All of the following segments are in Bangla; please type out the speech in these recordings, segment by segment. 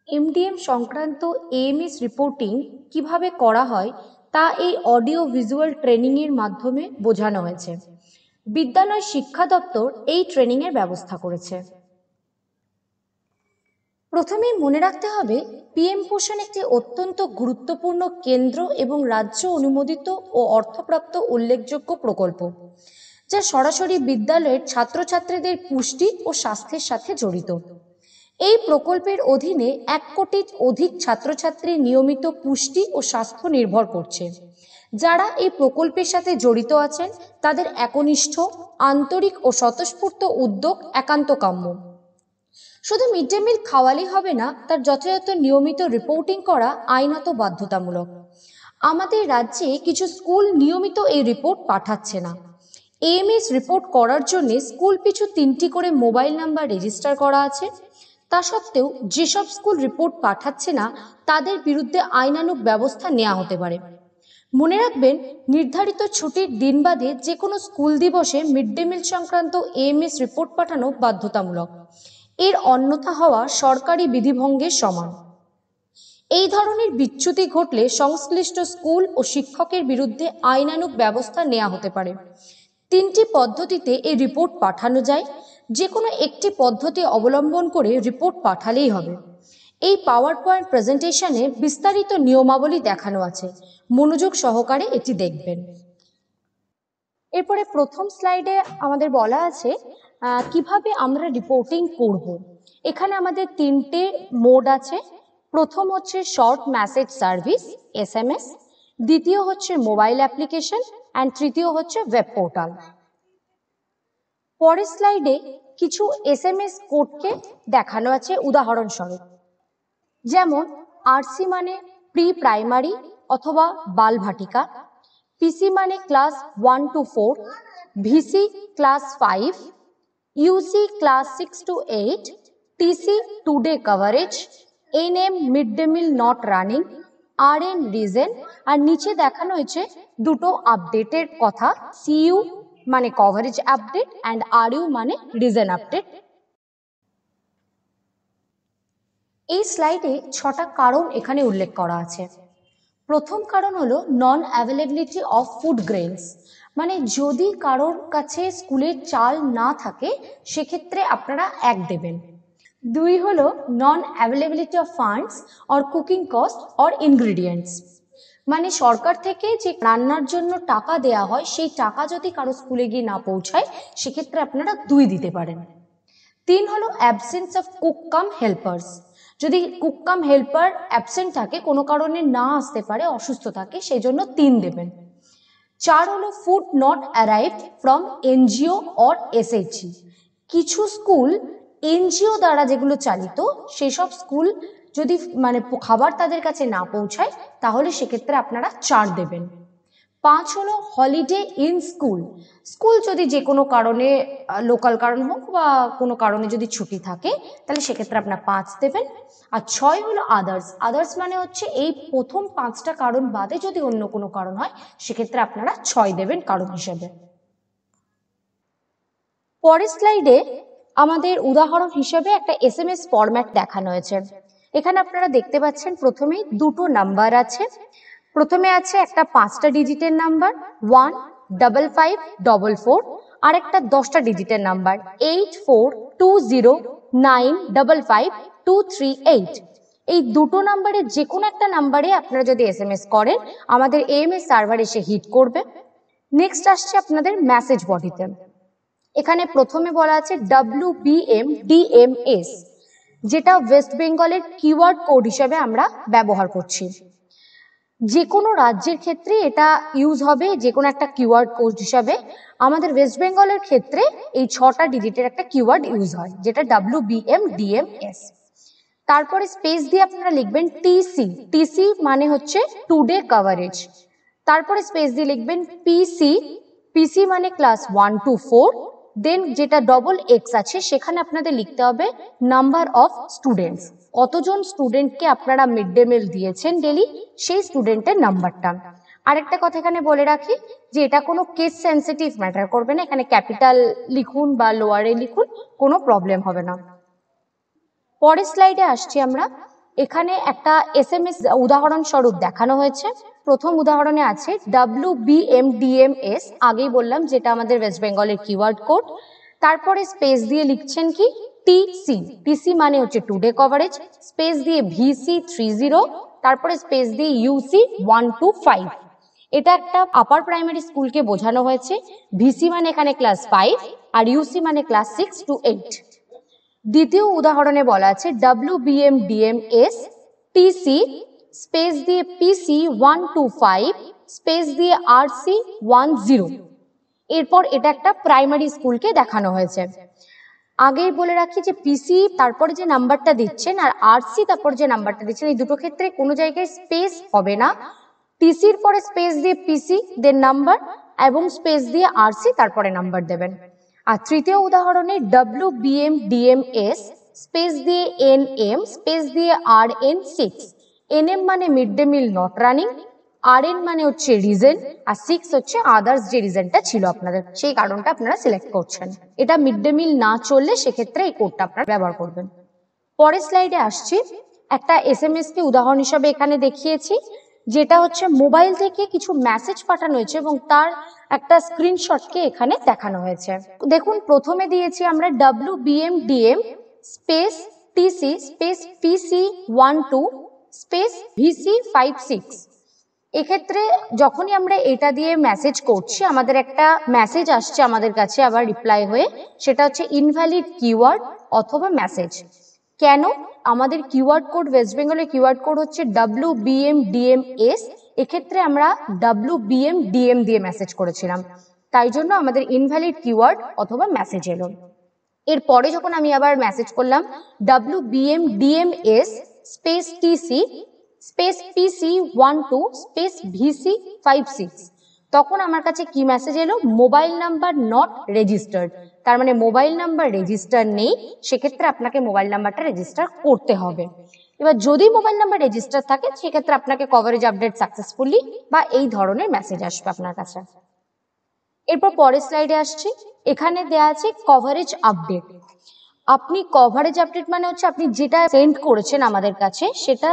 এমডিএম সংক্রান্ত এএমএস রিপোর্টিং কিভাবে করা হয় তা এই অডিও ভিজুয়াল ট্রেনিং এর মাধ্যমে বোঝানো হয়েছে। বিদ্যালয় শিক্ষা দপ্তর এই ট্রেনিং এর ব্যবস্থা করেছে। প্রথমেই মনে রাখতে হবে, পিএম পোষণ একটি অত্যন্ত গুরুত্বপূর্ণ কেন্দ্র এবং রাজ্য অনুমোদিত ও অর্থপ্রাপ্ত উল্লেখযোগ্য প্রকল্প, যা সরাসরি বিদ্যালয়ের ছাত্রছাত্রীদের পুষ্টি ও স্বাস্থ্যের সাথে জড়িত। এই প্রকল্পের অধীনে 1 কোটির অধিক ছাত্রছাত্রী নিয়মিত পুষ্টি ও স্বাস্থ্য নির্ভর করছে। যারা এই প্রকল্পের সাথে জড়িত আছেন তাদের একনিষ্ঠ, আন্তরিক ও স্বতঃস্ফূর্ত উদ্যোগ একান্ত কাম্য। শুধু মিড ডে মিল খাওয়ালেই হবে না, তার যথাযথ নিয়মিত রিপোর্টিং করা আইনত বাধ্যতামূলক। আমাদের রাজ্যে কিছু স্কুল নিয়মিত এই রিপোর্ট পাঠাচ্ছে না। এএমএস রিপোর্ট করার জন্য স্কুল পিছু 3টি করে মোবাইল নাম্বার রেজিস্টার করা আছে। তা সত্ত্বেও যেসব স্কুল রিপোর্ট পাঠাচ্ছে না তাদের বিরুদ্ধে আইনানুগ ব্যবস্থা নেওয়া হতে পারে। মনে রাখবেন, নির্ধারিত ছুটির দিন বাদে যে কোনো স্কুল দিবসে মিড ডে মিল সংক্রান্ত এএমএস রিপোর্ট পাঠানো বাধ্যতামূলক। এর অন্যথা হওয়া সরকারি বিধিভঙ্গের সমান। এই ধরনের বিচ্যুতি ঘটলে সংশ্লিষ্ট স্কুল ও শিক্ষকের বিরুদ্ধে আইনানুগ ব্যবস্থা নেওয়া হতে পারে। 3টি পদ্ধতিতে এই রিপোর্ট পাঠানো যায়। যে কোনো একটি পদ্ধতি অবলম্বন করে রিপোর্ট পাঠালেই হবে। এই পাওয়ার পয়েন্ট প্রেজেন্টেশনে বিস্তারিত নিয়মাবলী দেখানো আছে, মনোযোগ সহকারে এটি দেখবেন। এরপরে প্রথম স্লাইডে আমাদের বলা আছে কিভাবে আমরা রিপোর্টিং করব। এখানে আমাদের 3টে মোড আছে। প্রথম হচ্ছে শর্ট মেসেজ সার্ভিস এসএমএস, দ্বিতীয় হচ্ছে মোবাইল অ্যাপ্লিকেশন অ্যান্ড তৃতীয় হচ্ছে ওয়েব পোর্টাল। পরের স্লাইডে কিছু এসএমএস কোডকে দেখানো আছে উদাহরণস্বরূপ। যেমন আরসি মানে প্রি প্রাইমারি অথবা বালভাটিকা, পিসি মানে class 1 to 4, VC class 5, UC class 6 to 8, TC today coverage, NM mid day meal not running, RN reason. আর নিচে দেখানো হয়েছে দুটো আপডেটের কথা, সিইউ মানে কভারেজ আপডেট অ্যান্ড আরইউ মানে রিজন আপডেট। এই স্লাইডে 6টা কারণ এখানে উল্লেখ করা আছে। প্রথম কারণ হলো নন অ্যাভেলেবিলিটি অফ ফুড গ্রেনস, মানে যদি কারোর কাছে স্কুলের চাল না থাকে সেক্ষেত্রে আপনারা 1 দেবেন। 2 হলো নন availability of funds or cooking cost or ingredients, মানে সরকার থেকে যে রান্নার জন্য টাকা দেয়া হয় সেই টাকা যদি কারো স্কুলে গিয়ে না পৌঁছায় সেক্ষেত্রে আপনারা 2 দিতে পারেন। 3 হলো absence of cook come helpers, যদি কুক কাম হেল্পার অ্যাবসেন্ট থাকে, কোনো কারণে না আসতে পারে, অসুস্থ থাকে, সেই জন্য 3 দেবেন। 4 হলো food not arrived from NGO or SHG, কিছু স্কুল এনজিও দ্বারা যেগুলো চালিত সেসব স্কুল যদি মানে খাবার তাদের কাছে না পৌঁছায় তাহলে সেক্ষেত্রে আপনারা 4 দেবেন। 5 হলো হলিডে ইন স্কুল, স্কুল যদি যে কোনো কারণে লোকাল কারণ হোক বা কোনো কারণে যদি ছুটি থাকে তাহলে সেক্ষেত্রে আপনারা 5 দেবেন। আর 6 হলো আদার্স, আদার্স মানে হচ্ছে এই প্রথম 5টা কারণ বাদে যদি অন্য কোনো কারণ হয় সেক্ষেত্রে আপনারা 6 দেবেন কারণ হিসেবে। পরের স্লাইডে আমাদের উদাহরণ হিসেবে একটা এসএমএস ফরম্যাট দেখানো হয়েছে। এখানে আপনারা দেখতে পাচ্ছেন প্রথমেই দুটো নাম্বার আছে। প্রথমে আছে একটা 5টা ডিজিটের নাম্বার 15544, আর একটা 10টা ডিজিটের নাম্বার 8420955238। এই দুটো নাম্বারে যে কোনো একটা নাম্বারে আপনারা যদি এসএমএস করেন আমাদের এএমএস সার্ভার এসে হিট করবে। নেক্সট আসছে আপনাদের মেসেজ বডিতে। এখানে প্রথমে বলা আছে WBMDMS, যেটা ওয়েস্ট বেঙ্গলের কিওয়ার্ড কোড হিসেবে আমরা ব্যবহার করছি। যে কোনো রাজ্যের ক্ষেত্রে এটা ইউজ হবে যে কোনো একটা কিওয়ার্ড কোড হিসাবে। আমাদের ওয়েস্ট বেঙ্গলের ক্ষেত্রে এই 6টা ডিজিটের একটা কিওয়ার্ড ইউজ হয় যেটা WBMDMS। তারপরে স্পেস দিয়ে আপনারা লিখবেন টিসি, টিসি মানে হচ্ছে টুডে কভারেজ। তারপরে স্পেস দিয়ে লিখবেন পিসি, পিসি মানে ক্লাস 1 to 4। দেন যেটা XX আছে সেখানে আপনাদের লিখতে হবে নাম্বার অফ স্টুডেন্টস, কতজন স্টুডেন্টকে আপনারা মিড ডে মিল দিয়েছেন ডেলি সেই স্টুডেন্টের নাম্বারটা। আরেকটা কথা এখানে বলে রাখি যে এটা কোনো কেস সেন্সিটিভ ম্যাটার করবে না, এখানে ক্যাপিটাল লিখুন বা লোয়ারে লিখুন, কোনো প্রবলেম হবে না। পরের স্লাইডে আসছি আমরা। এখানে একটা এসএমএস উদাহরণ স্বরূপ দেখানো হয়েছে। প্রথম উদাহরণে আছে WBMDMS, আগেই বললাম যেটা আমাদের ওয়েস্ট বেঙ্গলের কিওয়ার্ড কোড। তারপরে স্পেস দিয়ে লিখছেন কি TC মানে হচ্ছে টুডে কভারেজ, স্পেস দিয়ে VC30, তারপরে স্পেস দিয়ে UC125। এটা একটা আপার প্রাইমারি স্কুলকে বোঝানো হয়েছে। ভিসি মানে এখানে ক্লাস 5 আর ইউসি মানে ক্লাস 6 to 8। দ্বিতীয় উদাহরণে বলা আছে WBMDMS TC স্পেস দিয়ে PC125 স্পেস দিয়ে RC10। এরপর এটা একটা প্রাইমারি স্কুলকে দেখানো হয়েছে। আগেই বলে রাখি যে পিসি তারপরে যে নাম্বারটা দিচ্ছেন আর আরসি তারপর যে নাম্বারটা দিচ্ছেন, এই দুটো ক্ষেত্রে কোনো জায়গায় স্পেস হবে না। টিসির পরে স্পেস দিয়ে পিসি দেন নাম্বার এবং স্পেস দিয়ে আরসি তারপরে নাম্বার দেবেন। আর তৃতীয় উদাহরণে WBMDMS স্পেস দিয়ে NM স্পেস দিয়ে RN6। NM মানে mid day meal not running, RN মানে হচ্ছে রিজন, আর 6 হচ্ছে আদার্স যে রিজনটা ছিল আপনাদের, সেই কারণটা আপনারা সিলেক্ট করছেন। এটা মিড ডে মিল না চললে সেক্ষেত্রে এই কোডটা আপনারা ব্যবহার করবেন। পরের স্লাইডে আসছি, একটা এসএমএস কে উদাহরণ হিসাবে এখানে দেখিয়েছি, যেটা হচ্ছে মোবাইল থেকে কিছু মেসেজ পাঠানো হয়েছে এবং তার একটা স্ক্রিনশটকে এখানে দেখানো হয়েছে। দেখুন প্রথমে দিয়েছি আমরা WBMDM space TC space PC12 space VC56। এক্ষেত্রে যখনই আমরা এটা দিয়ে মেসেজ করছি আমাদের একটা মেসেজ আসছে আমাদের কাছে আবার রিপ্লাই হয়ে, সেটা হচ্ছে ইনভ্যালিড কিওয়ার্ড অথবা মেসেজ। কেন? আমাদের কিওয়ার্ড কোড ওয়েস্ট বেঙ্গলের কিওয়ার্ড কোড হচ্ছে WBMDMS, এক্ষেত্রে আমরা WBMDM দিয়ে মেসেজ করেছিলাম, তাই জন্য আমাদের ইনভ্যালিড কিওয়ার্ড অথবা মেসেজ এলো। এরপরে যখন আমি আবার মেসেজ করলাম WBMDMS space TC space PC12 space VC56, তখন আমার কাছে কি মেসেজ এলো? Mobile number not registered. তার মানে মোবাইল নাম্বার রেজিস্টার নেই, সেক্ষেত্রে আপনাকে মোবাইল নাম্বারটা রেজিস্টার করতে হবে। এবার যদি মোবাইল নাম্বার রেজিস্টার থাকে সেক্ষেত্রে আপনাকে কভারেজ আপডেট সাকসেসফুলি বা এই ধরনের মেসেজ আসবে আপনার কাছে। এরপর পরের স্লাইডে আসছি, এখানে দেয়া আছে কভারেজ আপডেট। আপনি কভারেজ আপডেট মানে হচ্ছে আপনি যেটা সেন্ড করেছেন আমাদের কাছে সেটা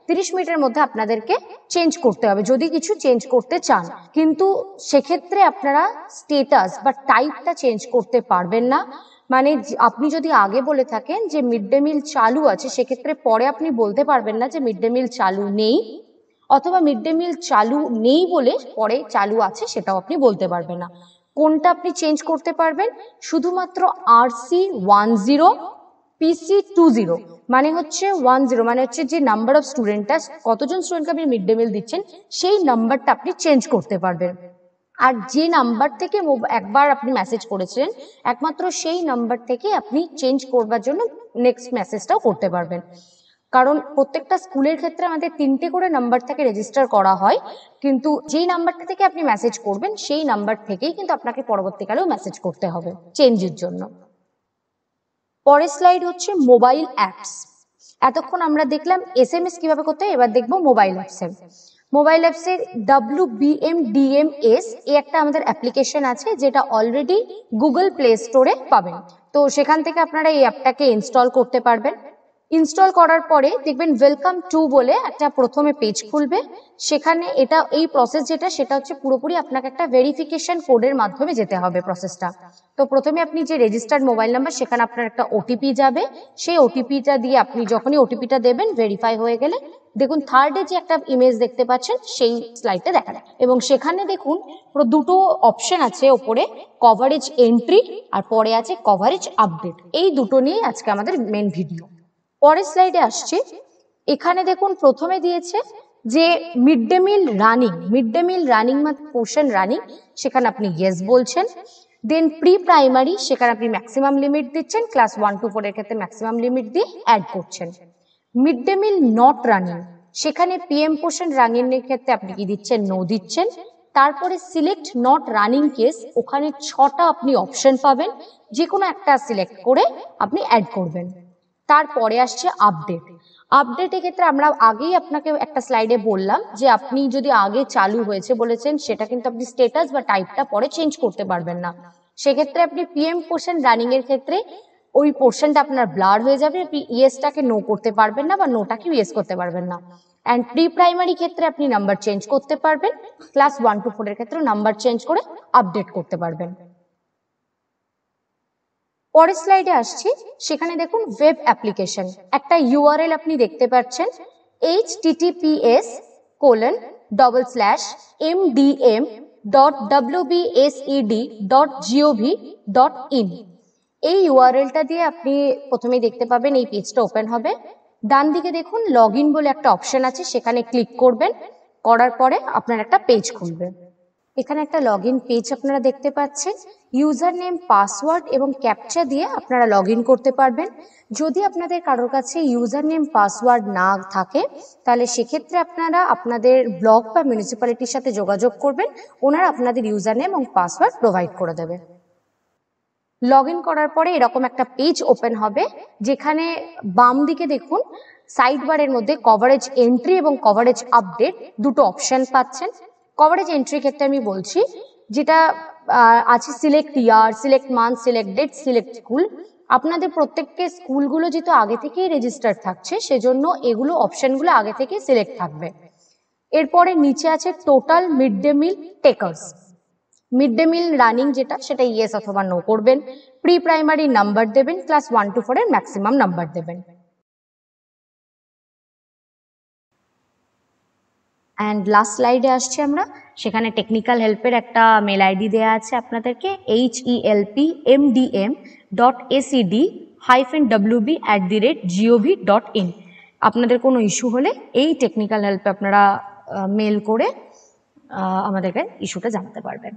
30 মিনিটের মধ্যে আপনাদেরকে চেঞ্জ করতে হবে যদি কিছু চেঞ্জ করতে চান, কিন্তু সেক্ষেত্রে আপনারা স্টেটাস বা টাইপটা চেঞ্জ করতে পারবেন না। মানে আপনি যদি আগে বলে থাকেন যে মিড ডে মিল চালু আছে, সেক্ষেত্রে পরে আপনি বলতে পারবেন না যে মিড ডে মিল চালু নেই, অথবা মিড ডে মিল চালু নেই বলে পরে চালু আছে সেটাও আপনি বলতে পারবেন না। কোনটা আপনি চেঞ্জ করতে পারবেন? শুধুমাত্র RC10 PC20 মানে হচ্ছে 10 মানে হচ্ছে যে নাম্বার অফ স্টুডেন্টটা, কতজন স্টুডেন্টকে আপনি মিড ডে মিল দিচ্ছেন সেই নাম্বারটা আপনি চেঞ্জ করতে পারবেন। আর যে নাম্বার থেকে একবার আপনি মেসেজ করেছিলেন একমাত্র সেই নাম্বার থেকে আপনি চেঞ্জ করবার জন্য নেক্সট মেসেজটাও করতে পারবেন। কারণ প্রত্যেকটা স্কুলের ক্ষেত্রে আমাদের 3টে করে নাম্বার থেকে রেজিস্টার করা হয়, কিন্তু যেই নাম্বারটা থেকে আপনি মেসেজ করবেন সেই নাম্বার থেকেই কিন্তু আপনাকে পরবর্তীকালেও মেসেজ করতে হবে চেঞ্জের জন্য। পরের স্লাইড হচ্ছে মোবাইল অ্যাপস। এতক্ষণ আমরা দেখলাম এসএমএস কিভাবে করতে হয়, এবার দেখবো মোবাইল অ্যাপসে। মোবাইল অ্যাপসের WBMDMS একটা আমাদের অ্যাপ্লিকেশন আছে যেটা অলরেডি গুগল প্লে স্টোরে পাবেন, তো সেখান থেকে আপনারা এই অ্যাপটাকে ইনস্টল করতে পারবেন। ইনস্টল করার পরে দেখবেন ওয়েলকাম টু বলে একটা প্রথমে পেজ খুলবে, সেখানে এটা এই প্রসেস যেটা সেটা হচ্ছে পুরোপুরি আপনাকে একটা ভেরিফিকেশন কোডের মাধ্যমে যেতে হবে প্রসেসটা। তো প্রথমে আপনি যে রেজিস্টার্ড মোবাইল নাম্বার সেখানে আপনার একটা ওটিপি যাবে, সেই ওটিপিটা দিয়ে আপনি যখনই ওটিপিটা দেবেন ভেরিফাই হয়ে গেলে দেখুন থার্ডে যে একটা ইমেজ দেখতে পাচ্ছেন সেই স্লাইডটা দেখা যায়, এবং সেখানে দেখুন পুরো দুটো অপশন আছে, ওপরে কভারেজ এন্ট্রি আর পরে আছে কভারেজ আপডেট। এই দুটো নিয়ে আজকে আমাদের মেন ভিডিও। পরের স্লাইডে আসছে, এখানে দেখুন প্রথমে দিয়েছে যে মিড ডে মিল রানিং মানে পোর্শন রানিং, সেখানে আপনি ইয়েস বলছেন। দেন প্রি প্রাইমারি, সেখানে আপনি ম্যাক্সিমাম লিমিট দিচ্ছেন, ক্লাস 1 to 4 এর ক্ষেত্রে ম্যাক্সিমাম লিমিট দিয়ে অ্যাড করছেন। Mid day meal not running, সেখানে পিএম পোর্শন রানিং এর ক্ষেত্রে আপনি কি দিচ্ছেন? নো দিচ্ছেন। তারপরে সিলেক্ট নট রানিং কেস, ওখানে 6টা আপনি অপশন পাবেন, যে কোনো একটা সিলেক্ট করে আপনি অ্যাড করবেন। তারপরে আসছে আপডেট। আপডেটের ক্ষেত্রে আমরা আগেই আপনাকে একটা স্লাইডে বললাম যে আপনি যদি আগে চালু হয়েছে বলেছেন সেটা কিন্তু আপনি স্ট্যাটাস বা টাইপটা পরে চেঞ্জ করতে পারবেন না, সেক্ষেত্রে আপনি পিএম পোর্শন রানিং এর ক্ষেত্রে ওই পোর্শনটা আপনার ব্লার হয়ে যাবে, আপনি ইয়েসটাকে নো করতে পারবেন না বা নোটাকে ইয়েস করতে পারবেন না। অ্যান্ড প্রি প্রাইমারি ক্ষেত্রে আপনি নাম্বার চেঞ্জ করতে পারবেন, ক্লাস 1 to 4 এর ক্ষেত্রে নাম্বার চেঞ্জ করে আপডেট করতে পারবেন। পরের স্লাইডে আসছি, সেখানে দেখুন ওয়েব অ্যাপ্লিকেশন, একটা ইউআরএল আপনি দেখতে পাচ্ছেন https://mdm.wbsed.gov.in। এই ইউআরএলটা দিয়ে আপনি প্রথমেই দেখতে পাবেন এই পেজটা ওপেন হবে। ডান দিকে দেখুন লগ ইন বলে একটা অপশন আছে, সেখানে ক্লিক করবেন, করার পরে আপনার একটা পেজ খুলবে। এখানে একটা লগ ইন পেজ আপনারা দেখতে পাচ্ছেন। ইউজার নেম, পাসওয়ার্ড এবং ক্যাপচা দিয়ে আপনারা লগ ইন করতে পারবেন। যদি আপনাদের কারোর কাছে ইউজার নেম পাসওয়ার্ড না থাকে, তাহলে সেক্ষেত্রে আপনারা আপনাদের ব্লক বা মিউনিসিপ্যালিটির সাথে যোগাযোগ করবেন, ওনারা আপনাদের ইউজার নেম এবং পাসওয়ার্ড প্রোভাইড করে দেবে। লগ ইন করার পরে এরকম একটা পেজ ওপেন হবে, যেখানে বাম দিকে দেখুন সাইড বারের মধ্যে কভারেজ এন্ট্রি এবং কভারেজ আপডেট দুটো অপশন পাচ্ছেন। কভারেজ এন্ট্রি ক্ষেত্রে আমি বলছি, যেটা আছে select year, select month, select date, select school. আপনাদের প্রত্যেককে স্কুলগুলো যেহেতু আগে থেকেই রেজিস্টার থাকছে, সেজন্য এগুলো অপশনগুলো আগে থেকে সিলেক্ট থাকবে। এরপরে নিচে আছে টোটাল মিড ডে মিল টেকার্স। মিড ডে মিল রানিং যেটা, সেটা ইয়েস অথবা নো করবেন। প্রি প্রাইমারি নাম্বার দেবেন, ক্লাস 1 to 4 এর ম্যাক্সিমাম নাম্বার দেবেন। অ্যান্ড লাস্ট স্লাইডে আসছি আমরা, সেখানে টেকনিক্যাল হেল্পের একটা মেল আইডি দেওয়া আছে আপনাদেরকে, helpmdm.acd-wb@gov.in। আপনাদের কোনো ইস্যু হলে এই টেকনিক্যাল হেল্পে আপনারা মেল করে আমাদেরকে ইস্যুটা জানাতে পারবেন।